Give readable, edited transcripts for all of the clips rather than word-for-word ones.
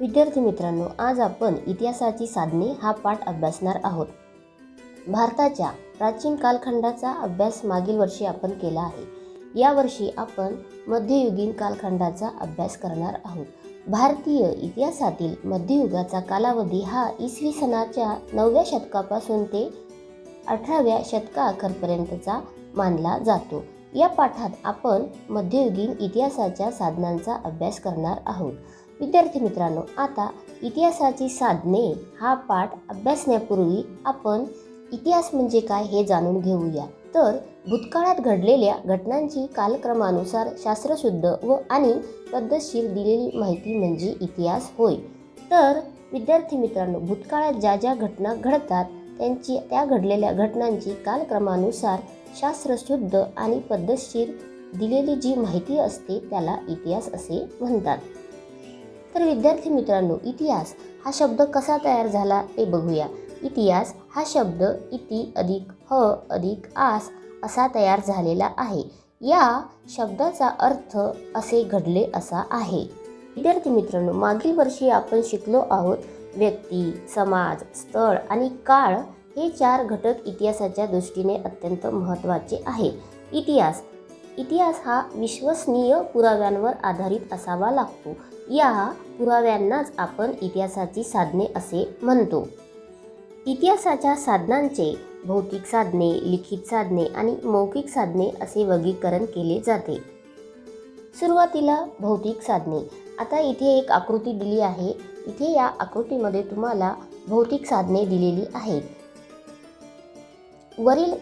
विद्यार्थी मित्रांनो, आज आपण इतिहासाची साधने हा पाठ अभ्यासणार आहोत. भारताच्या प्राचीन कालखंडाचा अभ्यास मागील वर्षी आपण केला आहे. या वर्षी आपण मध्ययुगीन कालखंडाचा अभ्यास करणार आहोत. भारतीय इतिहासातील मध्ययुगाचा कालावधी हा इसवी सनाच्या 9व्या शतकापासून ते 18व्या शतकाअखेरपर्यंतचा मानला जातो. या पाठात आपण मध्ययुगीन इतिहासाच्या साधनांचा अभ्यास करणार आहोत. विद्यार्थी मित्रांनो, आता इतिहासाची साधने हा पाठ अभ्यासण्यापूर्वी आपण इतिहास म्हणजे काय हे जाणून घेऊया. तर भूतकाळात घडलेल्या घटनांची कालक्रमानुसार शास्त्रशुद्ध व आणि पद्धतशीर दिलेली माहिती म्हणजे इतिहास होय. तर विद्यार्थी मित्रांनो, भूतकाळात ज्या ज्या घटना घडतात त्या घडलेल्या घटनांची कालक्रमानुसार शास्त्रशुद्ध आणि पद्धतशीर दिलेली जी माहिती असते त्याला इतिहास असे म्हणतात. तर विद्यार्थी मित्रांनो, इतिहास हा शब्द कसा तयार झाला ते बघूया. इतिहास हा शब्द इति अधिक ह अधिक आस असा तयार झालेला आहे. या शब्दाचा अर्थ असे घडले असा आहे. विद्यार्थी मित्रांनो, मागील वर्षी आपण शिकलो आहोत व्यक्ती, समाज, स्थळ आणि काळ हे 4 घटक इतिहासाच्या दृष्टीने अत्यंत महत्त्वाचे आहे. इतिहास हा विश्वसनीय पुराव्यांवर आधारित असावा लागतो. या पुराव्यांनाच आपण इतिहासाची साधने असे म्हणतो. इतिहासाच्या साधनांचे भौतिक साधने, लिखित साधने आणि मौखिक साधने असे वर्गीकरण केले जाते. सुरुवातीला भौतिक साधने. आता इथे एक आकृती दिली आहे. इथे या आकृतीमध्ये तुम्हाला भौतिक साधने दिलेली आहेत. वरील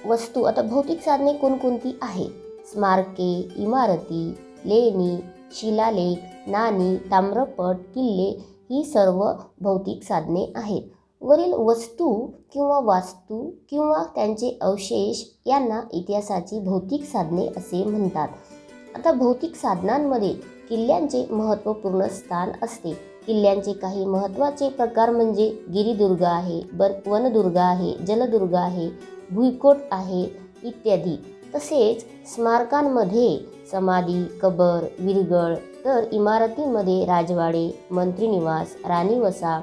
वस्तू, आता भौतिक साधने कोणकोणती आहे? स्मारके, इमारती, लेणी, शिलालेख, नाणी, ताम्रपट, किल्ले ही सर्व भौतिक साधने आहेत. वरील वस्तू किंवा वास्तू किंवा त्यांचे अवशेष यांना इतिहासाची भौतिक साधने असे म्हणतात. आता भौतिक साधनांमध्ये किल्ल्यांचे महत्त्वपूर्ण स्थान असते. किल्ल्यांचे काही महत्त्वाचे प्रकार म्हणजे गिरिदुर्ग आहे, वनदुर्ग आहे, जलदुर्ग आहे, भुईकोट आहे इत्यादी. तसेच स्मारकांमध्ये समाधी, कबर, विरगळ, तर इमारतींमध्ये राजवाडे, मंत्रिनिवास, राणीवसा,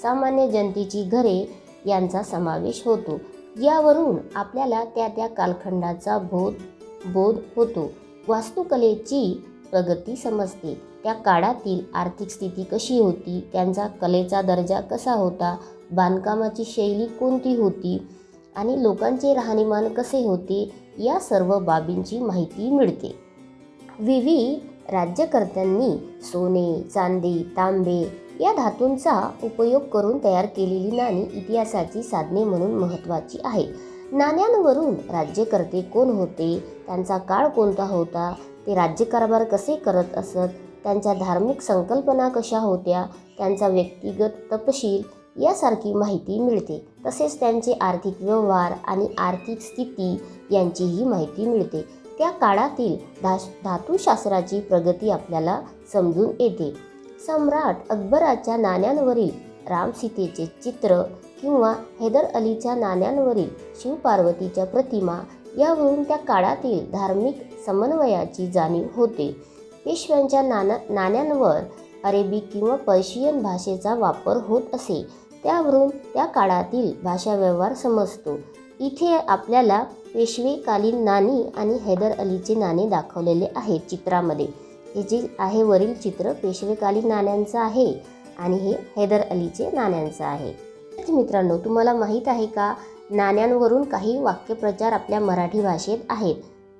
सामान्य जनतेची घरे यांचा समावेश होतो. यावरून आपल्याला त्या कालखंडाचा बोध होतो. वास्तुकलेची प्रगती समजते. त्या काळातील आर्थिक स्थिती कशी होती, त्यांचा कलेचा दर्जा कसा होता, बांधकामाची शैली कोणती होती आणि लोकांचे राहणीमान कसे होते, या सर्व बाबींची माहिती मिळते. विविध राज्यकर्त्यांनी सोने, चांदी, तांबे या धातूंचा उपयोग करून तयार केलेली नाणी इतिहासाची साधने म्हणून महत्त्वाची आहे. नाण्यांवरून राज्यकर्ते कोण होते, त्यांचा काळ कोणता होता, ते राज्यकारभार कसे करत असत, त्यांच्या धार्मिक संकल्पना कशा होत्या, त्यांचा व्यक्तिगत तपशील यासारखी माहिती मिळते. तसेच त्यांचे आर्थिक व्यवहार आणि आर्थिक स्थिती यांचीही माहिती मिळते. त्या काळातील धातुशास्त्राची प्रगती आपल्याला समजून येते. सम्राट अकबराच्या नाण्यांवरील रामसीतेचे चित्र किंवा हैदर अलीच्या नाण्यांवरील शिवपार्वतीच्या प्रतिमा यावरून त्या काळातील धार्मिक समन्वयाची जाणीव होते. पेशव्यांच्या नाण्यांवर अरेबिक किंवा पर्शियन भाषेचा वापर होत असे. त्यावरून त्या काळातील भाषाव्यवहार समजतो. इथे आपल्याला पेशवेकालीन नाणी आणि हैदर अलीचे नाणे दाखवलेले आहेत चित्रामध्ये. हे जे आहे वरील चित्र पेशवेकालीन नाण्यांचं आहे आणि हे हैदर अलीचे नाण्यांचं आहे. मित्रांनो, तुम्हाला माहीत आहे का, नाण्यांवरून काही वाक्यप्रचार आपल्या मराठी भाषेत आहेत.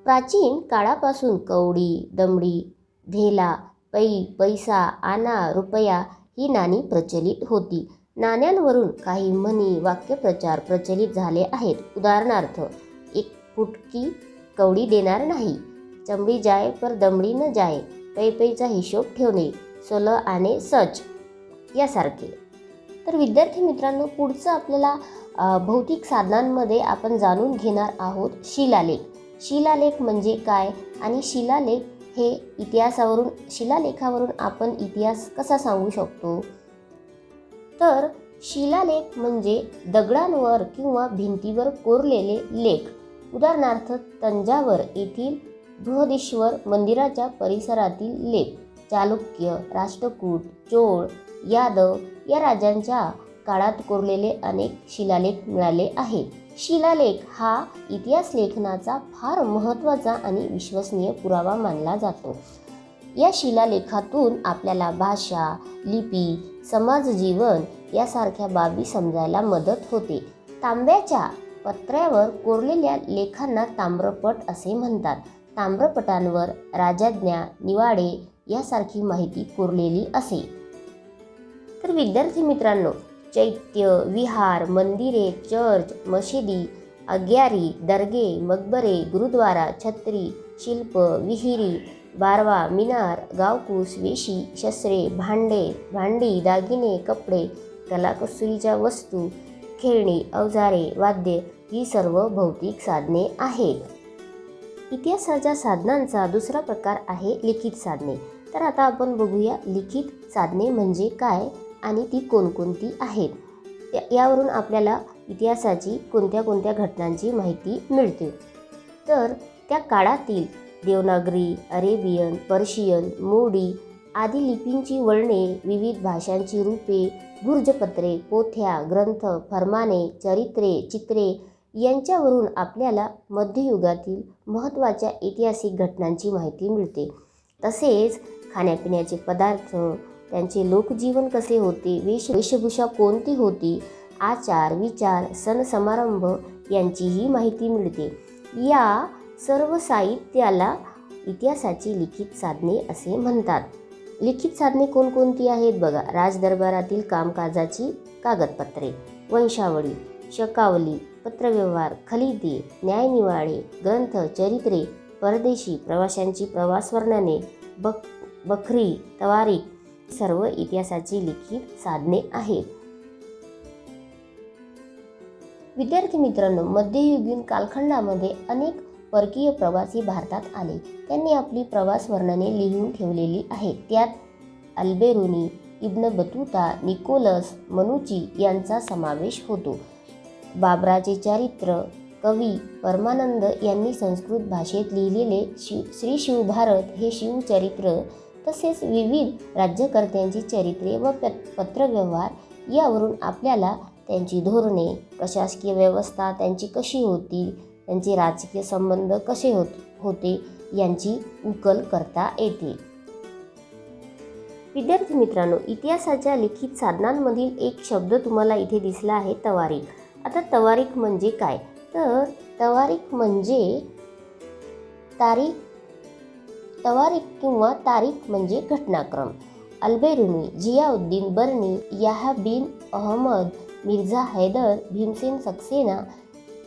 प्राचीन काळापासून कवडी, दमडी, धेला, पै, पैसा, आना, रुपया ही नाणी प्रचलित होती. नाण्यांवरून काही म्हणी, वाक्यप्रचार प्रचलित झाले आहेत. उदाहरणार्थ, 1 फुटकी कवडी देणार नाही, चमडी जाय पर दमडी न जाय, पैचा हिशोब ठेवणे, 16 आणे सच यासारखे. तर विद्यार्थी मित्रांनो, पुढचं आपल्याला भौतिक साधनांमध्ये आपण जाणून घेणार आहोत शिलालेख. शिलालेख म्हणजे काय आणि शिलालेख हे शिलालेखावरून आपण इतिहास कसा सांगू शकतो? तर शिलालेख म्हणजे दगडांवर किंवा भिंतीवर कोरलेले लेख. उदाहरणार्थ, तंजावर येथील बृहदीश्वर मंदिराच्या परिसरातील लेख. चालुक्य, राष्ट्रकूट, चोळ, यादव या राजांच्या काळात कोरलेले अनेक शिलालेख मिळाले आहेत. शिलालेख हा इतिहास लेखनाचा फार महत्त्वाचा आणि विश्वसनीय पुरावा मानला जातो. या शिलालेखातून आपल्याला भाषा, लिपी, समाजजीवन यासारख्या बाबी समजायला मदत होते. तांब्याच्या पत्र्यावर कोरलेल्या लेखांना ताम्रपट असे म्हणतात. ताम्रपटांवर राजाज्ञा, निवाडे यासारखी माहिती कोरलेली असे. तर विद्यार्थी मित्रांनो, चैत्य, विहार, मंदिरे, चर्च, मशिदी, अग्यारी, दर्गे, मकबरे, गुरुद्वारा, छत्री, शिल्प, विहिरी, बारवा, मिनार, गावकूस, वेशी, शस्त्रे, भांडी, दागिने, कपडे, कलाकुसरीच्या वस्तू, खेळणी, अवजारे, वाद्ये ही सर्व भौतिक साधने आहेत. इतिहासाच्या साधनांचा दुसरा प्रकार आहे लिखित साधने. तर आता आपण बघूया लिखित साधने म्हणजे काय आणि ती कोणकोणती आहेत. यावरून आपल्याला इतिहासाची कोणत्या कोणत्या घटनांची माहिती मिळते. तर त्या काळातील देवनागरी, अरेबियन, पर्शियन, मोडी आदी लिपींची वळणे, विविध भाषांची रूपे, गुर्जपत्रे, पोथ्या, ग्रंथ, फरमाने, चरित्रे, चित्रे यांच्यावरून आपल्याला मध्ययुगातील महत्त्वाच्या ऐतिहासिक घटनांची माहिती मिळते. तसेच खाण्यापिण्याचे पदार्थ, त्यांचे लोकजीवन कसे होते, वेशभूषा कोणती होती, आचार, विचार, सण समारंभ यांचीही माहिती मिळते. या सर्व साहित्याला इतिहासाची लिखित साधने असे म्हणतात. लिखित साधने कोणकोणती आहेत बघा. राजदरबारातील कामकाजाची कागदपत्रे, वंशावळी, शकावली, पत्रव्यवहार, खलिते, न्यायनिवाडे, ग्रंथ, चरित्रे, परदेशी प्रवाशांची प्रवास वर्णने, बखरी, तवारीख सर्व इतिहासाची लिखित साधने आहेत. विद्यार्थी मित्रांनो, मध्ययुगीन कालखंडामध्ये अनेक परकीय प्रवासी भारतात आले. त्यांनी आपली प्रवास वर्णने लिहून ठेवलेली आहेत. त्यात अल्बेरुनी, इब्न बतूता, निकोलस, मनुची यांचा समावेश होतो. बाबराचे चारित्र, कवी परमानंद यांनी संस्कृत भाषेत लिहिलेले श्री शिवभारत हे शिवचरित्र, तसेच विविध राज्यकर्त्यांची चरित्रे व पत्रव्यवहार यावरून आपल्याला त्यांची धोरणे, प्रशासकीय व्यवस्था त्यांची कशी होती, त्यांचे राजकीय संबंध कसे होते यांची उकल करता येते. विद्यार्थी मित्रांनो, इतिहासाच्या लिखित साधनांमधील एक शब्द तुम्हाला इथे दिसला आहे, तवारीख. आता तवारीख म्हणजे काय? तर तवारीख म्हणजे किंवा तारीख म्हणजे घटनाक्रम. अल्बेरुनी, जियाउद्दीन बर्नी, याह्या बिन अहमद, मिर्झा हैदर, भीमसेन सक्सेना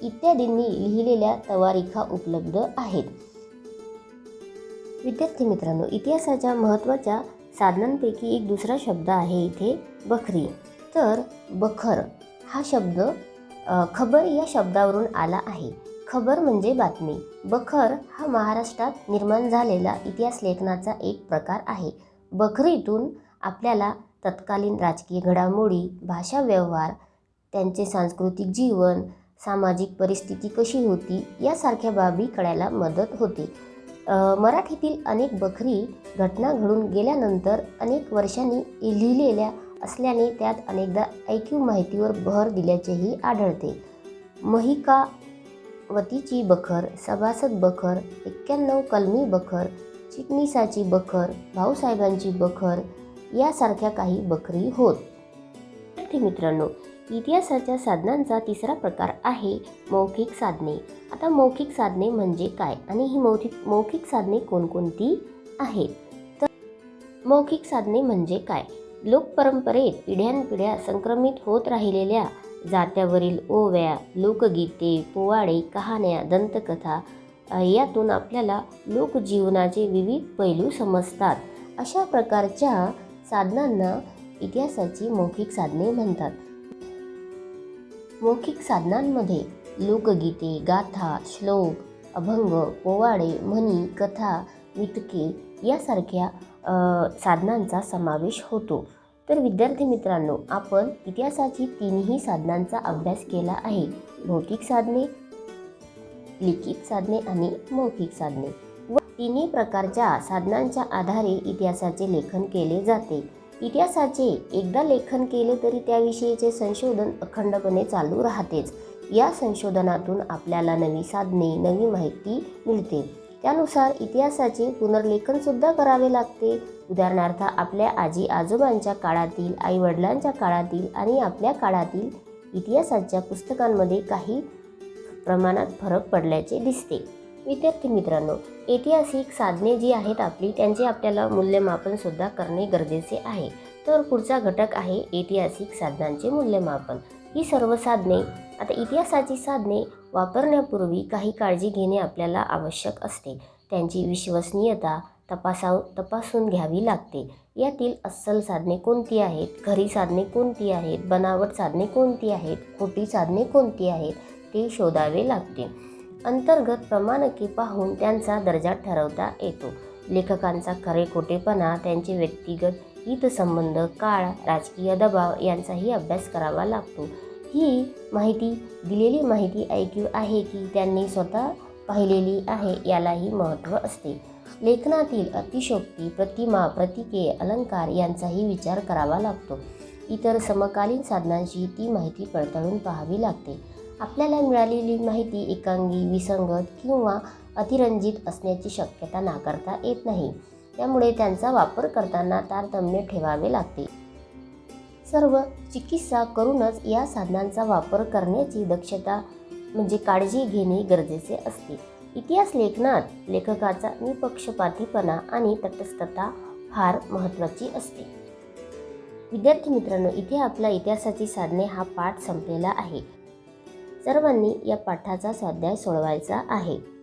इत्यादींनी लिहिलेल्या तवारीखा उपलब्ध आहेत. विद्यार्थी मित्रांनो, इतिहासाच्या महत्त्वाच्या साधनांपैकी एक दुसरा शब्द आहे इथे बखरी. तर बखर हा शब्द खबर या शब्दावरून आला आहे. खबर म्हणजे बातमी. बखर हा महाराष्ट्रात निर्माण झालेला इतिहास लेखनाचा एक प्रकार आहे. बखरीतून आपल्याला तत्कालीन राजकीय घडामोडी, भाषा व्यवहार, त्यांचे सांस्कृतिक जीवन, सामाजिक परिस्थिती कशी होती यासारख्या बाबी कळायला मदत होते. मराठीतील अनेक बखरी घटना घडून गेल्यानंतर अनेक वर्षांनी लिहिलेल्या असल्याने त्यात अनेकदा ऐकीव माहितीवर भर दिल्याचेही आढळते. महिकावतीची बखर, सभासद बखर, 91 कलमी बखर, चिटणीसाची बखर, भाऊसाहेबांची बखर यासारख्या काही बखरी होत. विद्यार्थी मित्रांनो, इतिहासाच्या साधनांचा तिसरा प्रकार आहे मौखिक साधने. आता मौखिक साधने म्हणजे काय आणि ही मौखिक साधने कोणकोणती आहेत? तर मौखिक साधने म्हणजे काय? लोकपरंपरेत पिढ्यानपिढ्या संक्रमित होत राहिलेल्या जात्यावरील ओव्या, लोकगीते, पोवाडे, कहाण्या, दंतकथा यातून आपल्याला लोकजीवनाचे विविध पैलू समजतात. अशा प्रकारच्या साधनांना इतिहासाची मौखिक साधने म्हणतात. मौखिक साधनांमध्ये लोकगीते, गाथा, श्लोक, अभंग, पोवाडे, म्हणी, कथा, मितके यासारख्या साधनांचा समावेश होतो. तर विद्यार्थी मित्रांनो, आपण इतिहासाची तिन्ही साधनांचा अभ्यास केला आहे. भौतिक साधने, लिखित साधने आणि मौखिक साधने. तिन्ही प्रकारच्या साधनांच्या आधारे इतिहासाचे लेखन केले जाते. इतिहासाचे एकदा लेखन केले तरी त्याविषयीचे संशोधन अखंडपणे चालू राहतेच. या संशोधनातून आपल्याला नवी साधने, नवी माहिती मिळते. त्यानुसार इतिहासाचे पुनर्लेखनसुद्धा करावे लागते. उदाहरणार्थ आपल्या आजी आजोबांच्या काळातील, आईवडिलांच्या काळातील आणि आपल्या काळातील इतिहासाच्या पुस्तकांमध्ये काही प्रमाणात फरक पडल्याचे दिसते. विद्यार्थी मित्रांनो, ऐतिहासिक साधने जी आहेत आपली त्यांचे आपल्याला मूल्यमापनसुद्धा करणे गरजेचे आहे. तर पुढचा घटक आहे ऐतिहासिक साधनांचे मूल्यमापन. ही सर्व साधने, आता इतिहासाची साधने वापरण्यापूर्वी काही काळजी घेणे आपल्याला आवश्यक असते. त्यांची विश्वसनीयता तपासून घ्यावी लागते. यातील अस्सल साधने कोणती आहेत, खरी साधने कोणती आहेत, बनावट साधने कोणती आहेत, खोटी साधने कोणती आहेत ते शोधावे लागते. अंतर्गत प्रमाणके पाहून त्यांचा दर्जा ठरवता येतो. लेखकांचा खरे खोटेपणा, त्यांचे व्यक्तिगत हितसंबंध, काळ, राजकीय दबाव यांचाही अभ्यास करावा लागतो. ही माहिती, दिलेली माहिती ऐकीव आहे की त्यांनी स्वतः पाहिलेली आहे यालाही महत्त्व असते. लेखनातील अतिशयोक्ती, प्रतिमा, प्रतीके, अलंकार यांचाही विचार करावा लागतो. इतर समकालीन साधनांशी ती माहिती पडताळून पाहावी लागते. आपल्याला मिळालेली माहिती एकांगी, विसंगत किंवा अतिरंजित असण्याची शक्यता नाकारता येत नाही. त्यामुळे त्यांचा वापर करताना तारतम्य ठेवावे लागते. सर्व चिकित्सा करूनच या साधनांचा वापर करण्याची दक्षता म्हणजे काळजी घेणे गरजेचे असते. इतिहास लेखनात लेखकाचा निपक्षपातीपणा आणि तटस्थता फार महत्त्वाची असते. विद्यार्थी मित्रांनो, इथे आपला इतिहासाची साधने हा पाठ संपलेला आहे. सर्वांनी या पाठाचा स्वाध्याय सोडवायचा आहे.